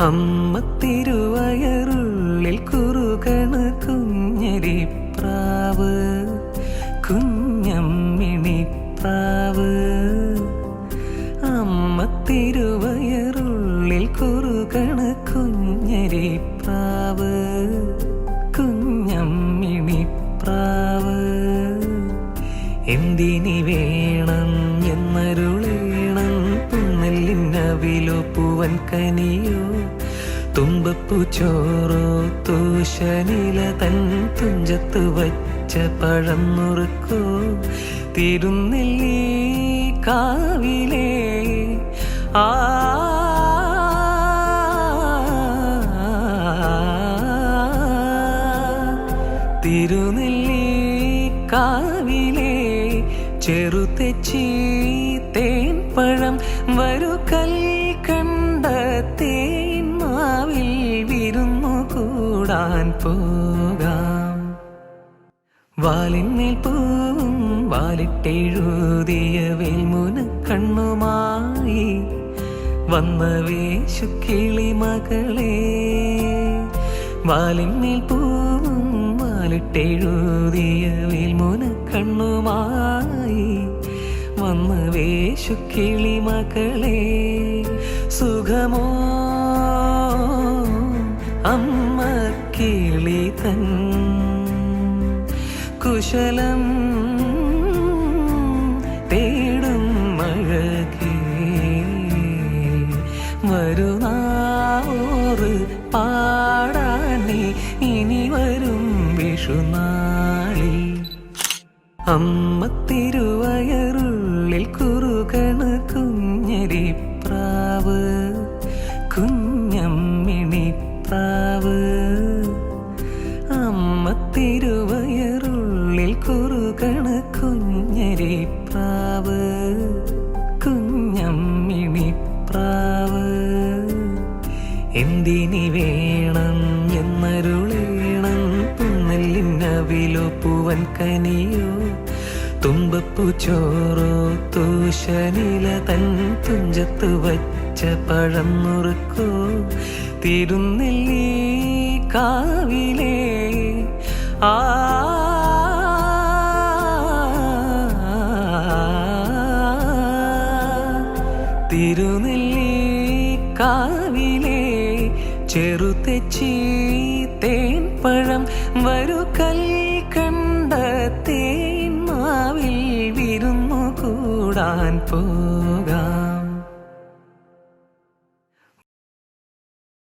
അമ്മ തിരുവയറുള്ളിൽ കുറുകണ കുഞ്ഞരിപ്രാവ്, കുഞ്ഞമ്മിണിപ്രാവ്. അമ്മ തിരുവയറുള്ളിൽ കുറുകണ കുഞ്ഞരിപ്രാവ്, കുഞ്ഞമ്മിണിപ്രാവ്. എന്തിനി വേണം എന്നരുളേണം, പുന്നെല്ലിനവിലോ പൂവൻ കനിയോ, തുമ്പപ്പൂ ചോറോ തൂശനില തൻ തുഞ്ചത്ത് വച്ച പഴം നുറുക്കോ, തിരുനെല്ലി കാവിലേ ആ തിരുനെല്ലി കാവിലേ ചെറുതെച്ചി തേൻ പഴം വരു കൽക്കണ്ട തേൻ മാവിൽ വിരുന്നു കൂടാൻ പോകാം. വാലിന്മേൽ പൂവും വാലിട്ടെഴുതിയ വേൽമുന കണ്ണുമായി വന്ന വേശുക്കിളി മകളെ. വാലിന്മേൽ പൂവും വാലിട്ടെഴുതിയ വേൽമുന കണ്ണുമായി വന്ന വേശുക്കിളി മകളെ. സുഖമോ അമ്മ കിളി തൻ കുശലം തേടും അഴകേ, വരുന്നാറ് പാടാനേ ഇനി വരും വിഷുനാളിൽ. അമ്മ തിരുവയറുള്ളിൽ കുറുകണ കുഞ്ഞരിപ്രാവ്, കുഞ്ഞമ്മിണിപ്രാവ്. അമ്മ തിരുവയറുള്ളിൽ കുറുകണ കുഞ്ഞരിപ്രാവ്, കുഞ്ഞമ്മിണിപ്രാവ്. എന്തിനി വേണം എന്നരുളേണം, പുന്നെല്ലിനവിലോ പൂവൻ കനിയോ, തുമ്പപ്പൂ ചോറോ തൂശനില തൻ തുഞ്ചത്ത് വച്ച പഴം നുറുക്കോ, തിരുനെല്ലി കാവിലേ ആ തിരുനെല്ലി കാവിലേ ചെറുതെച്ചി തേൻ പഴം വരു കൽക്കണ്ട തേൻ മാവിൽ വിരുന്നു കൂടാൻ പോകാം.